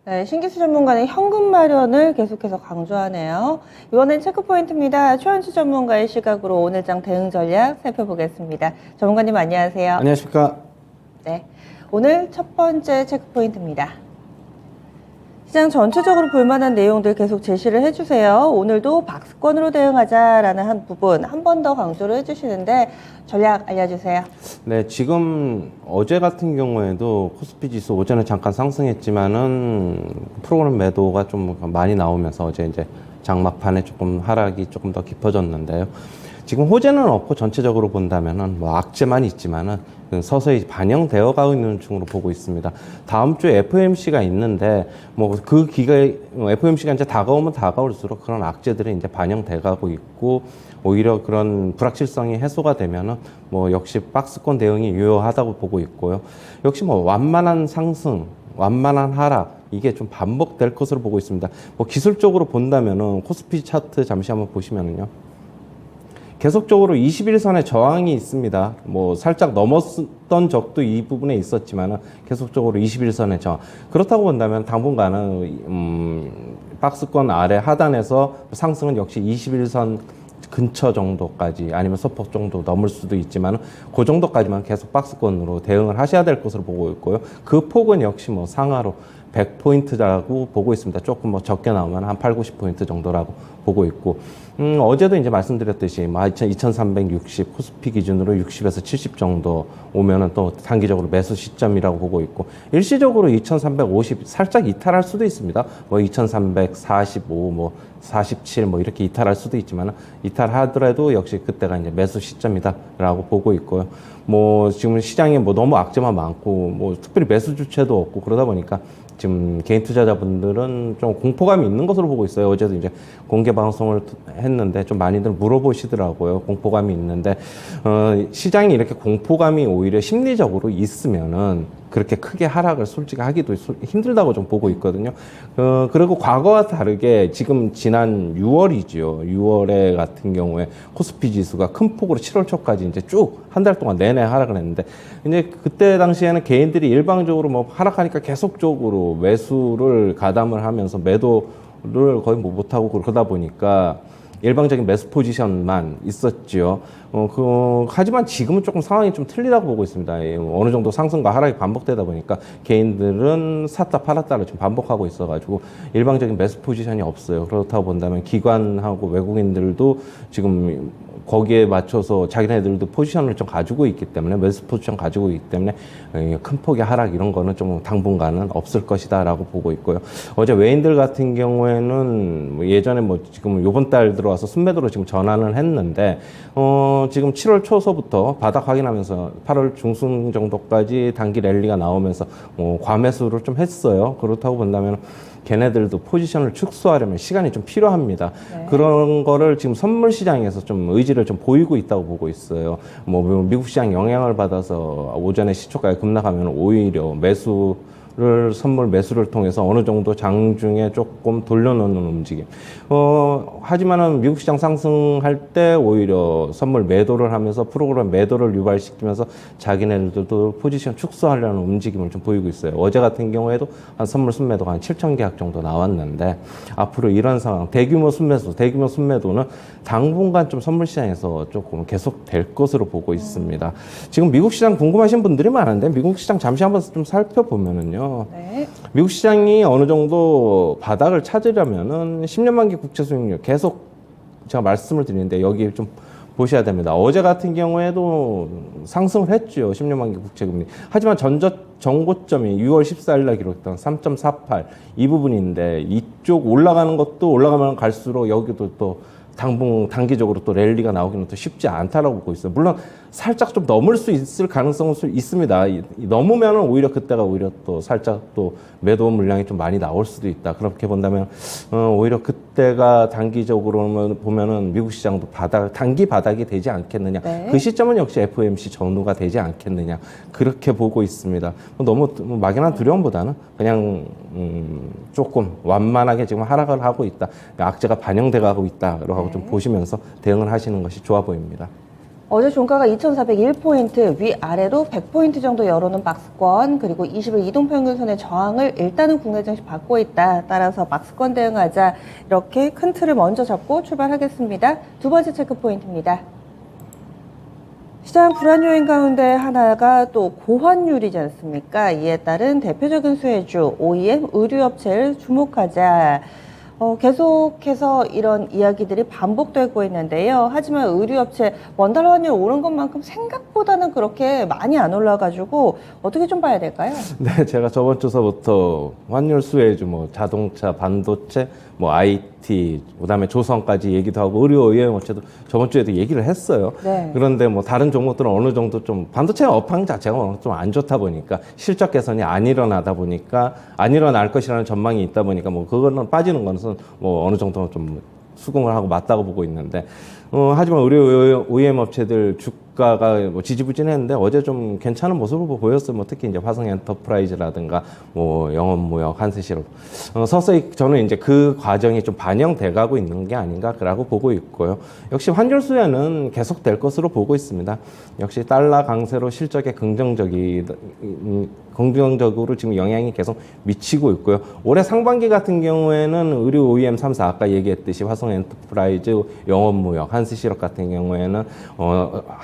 네, 신기수 전문가는 현금 마련을 계속해서 강조하네요. 이번엔 체크포인트입니다. 최원수 전문가의 시각으로 오늘장 대응 전략 살펴보겠습니다. 전문가님 안녕하세요. 안녕하십니까. 네, 오늘 첫 번째 체크포인트입니다. 시장 전체적으로 볼만한 내용들 계속 제시를 해주세요. 오늘도 박스권으로 대응하자라는 한 부분 한 번 더 강조를 해주시는데 전략 알려주세요. 네, 지금 어제 같은 경우에도 코스피 지수 오전에 잠깐 상승했지만은 프로그램 매도가 좀 많이 나오면서 어제 이제 장막판에 조금 하락이 조금 더 깊어졌는데요. 지금 호재는 없고 전체적으로 본다면은 뭐 악재만 있지만은 서서히 반영되어 가고 있는 중으로 보고 있습니다. 다음 주에 FOMC가 있는데 뭐 그 FOMC가 이제 다가오면 다가올수록 그런 악재들이 이제 반영돼 가고 있고 오히려 그런 불확실성이 해소가 되면은 뭐 역시 박스권 대응이 유효하다고 보고 있고요. 역시 뭐 완만한 상승, 완만한 하락 이게 좀 반복될 것으로 보고 있습니다. 뭐 기술적으로 본다면은 코스피 차트 잠시 한번 보시면은요. 계속적으로 21선에 저항이 있습니다. 뭐 살짝 넘었던 적도 이 부분에 있었지만 계속적으로 21선에 저항. 그렇다고 본다면 당분간은 박스권 아래 하단에서 상승은 역시 21선 근처 정도까지 아니면 서폭 정도 넘을 수도 있지만 그 정도까지만 계속 박스권으로 대응을 하셔야 될 것으로 보고 있고요. 그 폭은 역시 뭐 상하로 100포인트라고 보고 있습니다. 조금 뭐 적게 나오면 한 8, 90포인트 정도라고 보고 있고, 어제도 이제 말씀드렸듯이 2360 코스피 기준으로 60에서 70 정도 오면은 또 단기적으로 매수 시점이라고 보고 있고, 일시적으로 2350 살짝 이탈할 수도 있습니다. 뭐 2345, 뭐 47, 뭐 이렇게 이탈할 수도 있지만 이탈하더라도 역시 그때가 이제 매수 시점이다라고 보고 있고요. 뭐 지금 시장에 뭐 너무 악재만 많고 뭐 특별히 매수 주체도 없고 그러다 보니까 지금 개인 투자자분들은 좀 공포감이 있는 것으로 보고 있어요. 어제도 이제 공개 방송을 했는데 좀 많이들 물어보시더라고요. 공포감이 있는데 시장이 이렇게 공포감이 오히려 심리적으로 있으면은 그렇게 크게 하락을 솔직히 하기도 힘들다고 좀 보고 있거든요. 그리고 과거와 다르게 지금 지난 6월이죠. 6월에 같은 경우에 코스피 지수가 큰 폭으로 7월 초까지 이제 쭉 한 달 동안 내내 하락을 했는데 이제 그때 당시에는 개인들이 일방적으로 뭐 하락하니까 계속적으로 매수를 가담을 하면서 매도를 거의 못하고 그러다 보니까 일방적인 매수 포지션만 있었죠. 하지만 지금은 조금 상황이 좀 틀리다고 보고 있습니다. 어느 정도 상승과 하락이 반복되다 보니까 개인들은 샀다 팔았다를 좀 반복하고 있어가지고 일방적인 매수 포지션이 없어요. 그렇다고 본다면 기관하고 외국인들도 지금 거기에 맞춰서 자기네들도 포지션을 좀 가지고 있기 때문에 매수 포지션 가지고 있기 때문에 큰 폭의 하락 이런 거는 좀 당분간은 없을 것이다라고 보고 있고요. 어제 외인들 같은 경우에는 뭐 예전에 뭐 지금 요번 달 들어와서 순매도로 지금 전환을 했는데 지금 7월 초서부터 바닥 확인하면서 8월 중순 정도까지 단기 랠리가 나오면서 과매수를 좀 했어요. 그렇다고 본다면 걔네들도 포지션을 축소하려면 시간이 좀 필요합니다. 네. 그런 거를 지금 선물 시장에서 좀 의지를 좀 보이고 있다고 보고 있어요. 뭐 미국 시장 영향을 받아서 오전에 시초가에 급락하면 오히려 선물 매수를 통해서 어느 정도 장중에 조금 돌려놓는 움직임. 하지만은 미국 시장 상승할 때 오히려 선물 매도를 하면서 프로그램 매도를 유발시키면서 자기네들도 포지션 축소하려는 움직임을 좀 보이고 있어요. 어제 같은 경우에도 한 선물 순매도가 한 7천 계약 정도 나왔는데 앞으로 이런 상황, 대규모 순매도는 당분간 좀 선물 시장에서 조금 계속 될 것으로 보고 있습니다. 지금 미국 시장 궁금하신 분들이 많은데 미국 시장 잠시 한번 좀 살펴보면은요. 네. 미국 시장이 어느 정도 바닥을 찾으려면은 10년 만기 국채 수익률 계속 제가 말씀을 드리는데 여기 좀 보셔야 됩니다. 어제 같은 경우에도 상승을 했죠. 10년 만기 국채 금리. 하지만 전고점이 6월 14일 날 기록했던 3.48 이 부분인데 이쪽 올라가는 것도 올라가면 갈수록 여기도 또 단기적으로 또 랠리가 나오기는 또 쉽지 않다라고 보고 있어요. 물론 살짝 좀 넘을 수 있을 가능성은 있습니다. 넘으면은 오히려 그때가 오히려 또 살짝 또 매도 물량이 좀 많이 나올 수도 있다. 그렇게 본다면 오히려 그때가 단기적으로 보면은 미국 시장도 단기 바닥이 되지 않겠느냐. 네. 그 시점은 역시 FOMC 전후가 되지 않겠느냐. 그렇게 보고 있습니다. 너무 막연한 두려움보다는 그냥 조금 완만하게 지금 하락을 하고 있다. 악재가 반영돼 가고 있다. 라고 좀 보시면서 대응을 하시는 것이 좋아 보입니다. 어제 종가가 2,401포인트, 위아래로 100포인트 정도 열어놓은 박스권, 그리고 20일 이동평균선의 저항을 일단은 국내 증시 받고 있다. 따라서 박스권 대응하자. 이렇게 큰 틀을 먼저 잡고 출발하겠습니다. 두 번째 체크 포인트입니다. 시장 불안 요인 가운데 하나가 또 고환율이지 않습니까? 이에 따른 대표적인 수혜주 OEM 의류업체를 주목하자. 계속해서 이런 이야기들이 반복되고 있는데요. 하지만 의류업체 원달러 환율 오른 것만큼 생각보다는 그렇게 많이 안 올라가지고 어떻게 좀 봐야 될까요? 네, 제가 저번 주서부터 환율 수혜주, 뭐 자동차, 반도체, 뭐 IT, 그다음에 조선까지 얘기도 하고 의류 OEM 업체도 저번 주에도 얘기를 했어요. 네. 그런데 뭐 다른 종목들은 어느 정도 좀 반도체 업황 자체가 좀 안 좋다 보니까 실적 개선이 안 일어나다 보니까 안 일어날 것이라는 전망이 있다 보니까 뭐 그거는 빠지는 것은 뭐 어느 정도 좀 수긍을 하고 맞다고 보고 있는데 하지만 의류 OEM 업체들 주가가 뭐 지지부진했는데 어제 좀 괜찮은 모습을 보였어요. 뭐 특히 이제 화성 엔터프라이즈라든가 뭐 영업무역, 한세실업 서서히 저는 이제 그 과정이 좀 반영돼 가고 있는 게 아닌가라고 보고 있고요. 역시 환율 수혜는 계속될 것으로 보고 있습니다. 역시 달러 강세로 실적에 긍정적으로 지금 영향이 계속 미치고 있고요. 올해 상반기 같은 경우에는 의류 OEM 3사 아까 얘기했듯이 화성 엔터프라이즈, 영업무역, 한스실업 같은 경우에는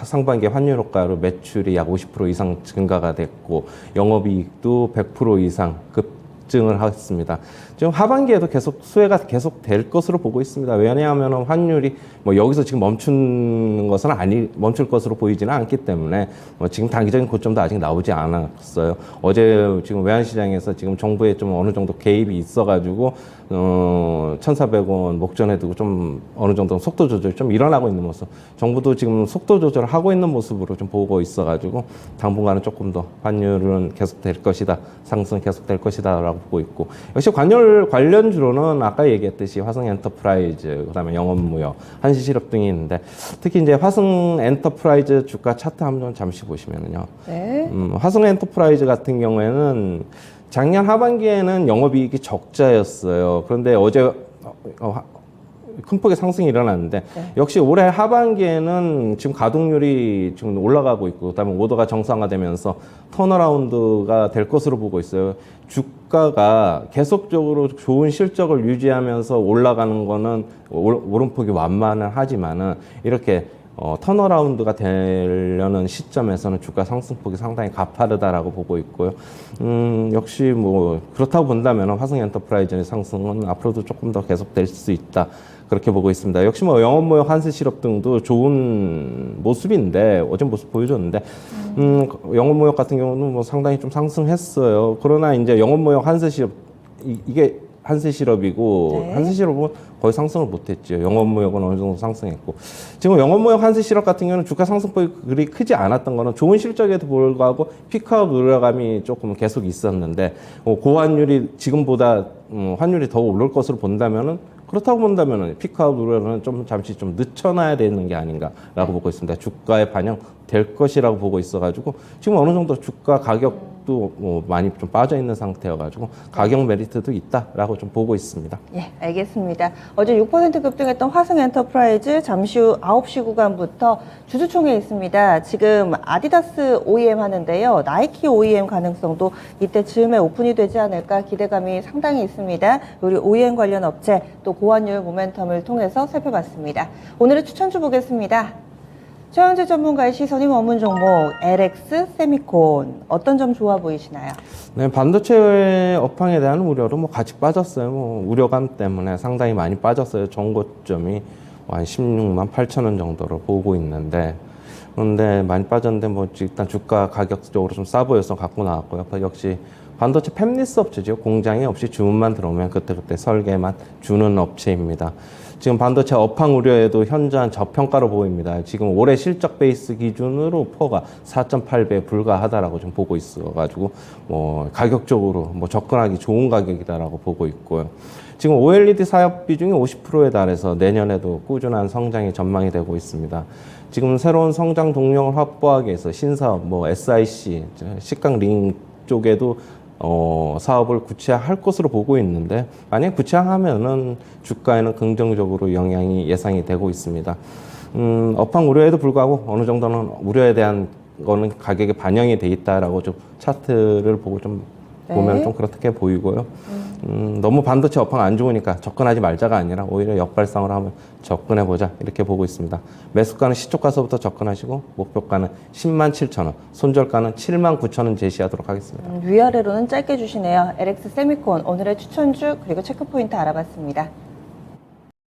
상반기 환율 효과로 매출이 약 50% 이상 증가가 됐고 영업이익도 100% 이상 급증을 했습니다. 지금 하반기에도 계속 수혜가 계속 될 것으로 보고 있습니다. 왜냐하면 환율이 뭐 여기서 지금 멈춘 것은 멈출 것으로 보이지는 않기 때문에 지금 단기적인 고점도 아직 나오지 않았어요. 어제 지금 외환시장에서 지금 정부에 좀 어느 정도 개입이 있어가지고 1,400원 목전에 두고 좀 어느 정도 속도 조절이 좀 일어나고 있는 모습. 정부도 지금 속도 조절을 하고 있는 모습으로 좀 보고 있어가지고 당분간은 조금 더 환율은 계속될 것이다. 상승 계속될 것이다라고 보고 있고 역시 관련주로는 아까 얘기했듯이 화성 엔터프라이즈, 그다음에 영업무역, 한시실업 등이 있는데 특히 이제 화성 엔터프라이즈 주가 차트 한번 잠시 보시면은요. 네. 화성 엔터프라이즈 같은 경우에는 작년 하반기에는 영업이익이 적자였어요. 그런데 어제 큰 폭의 상승이 일어났는데 역시 올해 하반기에는 지금 가동률이 지금 올라가고 있고 그다음에 오더가 정상화되면서 턴어라운드가 될 것으로 보고 있어요. 주가가 계속적으로 좋은 실적을 유지하면서 올라가는 거는 오름폭이 완만은 하지만은 이렇게 턴어라운드가 되려는 시점에서는 주가 상승폭이 상당히 가파르다라고 보고 있고요. 역시 뭐 그렇다고 본다면 화성 엔터프라이즈의 상승은 앞으로도 조금 더 계속될 수 있다. 그렇게 보고 있습니다. 역시 뭐 영업무역, 한세실업 등도 좋은 모습인데 어제 모습 보여줬는데 영업무역 같은 경우는 뭐 상당히 좀 상승했어요. 그러나 이제 영업무역, 한세실업 이게 한세실업이고 네. 한세실업은 거의 상승을 못했죠. 영업무역은 어느 정도 상승했고 지금 영업무역, 한세실업 같은 경우는 주가 상승폭이 그리 크지 않았던 거는 좋은 실적에도 불구하고 피크아웃 우려감이 조금 계속 있었는데 고환율이 지금보다 환율이 더 오를 것으로 본다면은 그렇다고 본다면은 피크아웃 우려는 좀 잠시 좀 늦춰놔야 되는 게 아닌가라고 보고 있습니다. 주가에 반영될 것이라고 보고 있어가지고 지금 어느 정도 주가 가격도 뭐 많이 좀 빠져 있는 상태여가지고 가격 메리트도 있다라고 좀 보고 있습니다. 예, 알겠습니다. 어제 6% 급등했던 화성 엔터프라이즈 잠시 후 9시 구간부터 주주총회 있습니다. 지금 아디다스 OEM 하는데요. 나이키 OEM 가능성도 이때 즈음에 오픈이 되지 않을까 기대감이 상당히 있습니다. 우리 OEM 관련 업체 또 고환율 모멘텀을 통해서 살펴봤습니다. 오늘의 추천주 보겠습니다. 최현재 전문가의 시선이 머문 종목 LX 세미콘 어떤 점 좋아 보이시나요? 네, 반도체 업황에 대한 우려로 뭐 같이 빠졌어요. 뭐 우려감 때문에 상당히 많이 빠졌어요. 정고점이 한 16만 8천 원 정도로 보고 있는데 그런데 많이 빠졌는데 뭐 일단 주가 가격적으로 좀 싸 보여서 갖고 나왔고요. 역시 반도체 팹리스 업체죠. 공장이 없이 주문만 들어오면 그때그때 설계만 주는 업체입니다. 지금 반도체 업황 우려에도 현저한 저평가로 보입니다. 지금 올해 실적 베이스 기준으로 포가 4.8배에 불과하다라고 좀 보고 있어가지고 뭐 가격적으로 뭐 접근하기 좋은 가격이다라고 보고 있고요. 지금 OLED 사업 비중이 50%에 달해서 내년에도 꾸준한 성장이 전망이 되고 있습니다. 지금 새로운 성장 동력을 확보하기 위해서 신사업, 뭐 SiC, 식강링 쪽에도 사업을 구체화할 것으로 보고 있는데 만약 구체화하면은 주가에는 긍정적으로 영향이 예상이 되고 있습니다. 업황 우려에도 불구하고 어느 정도는 우려에 대한 거는 가격에 반영이 돼 있다라고 좀 차트를 보고 좀 네. 보면 좀 그렇게 보이고요. 너무 반도체 업황 안 좋으니까 접근하지 말자가 아니라 오히려 역발상을 하면 접근해 보자 이렇게 보고 있습니다. 매수가는 시초가서부터 접근하시고 목표가는 107,000원, 손절가는 79,000원 제시하도록 하겠습니다. 위아래로는 짧게 주시네요. LX 세미콘 오늘의 추천주 그리고 체크포인트 알아봤습니다.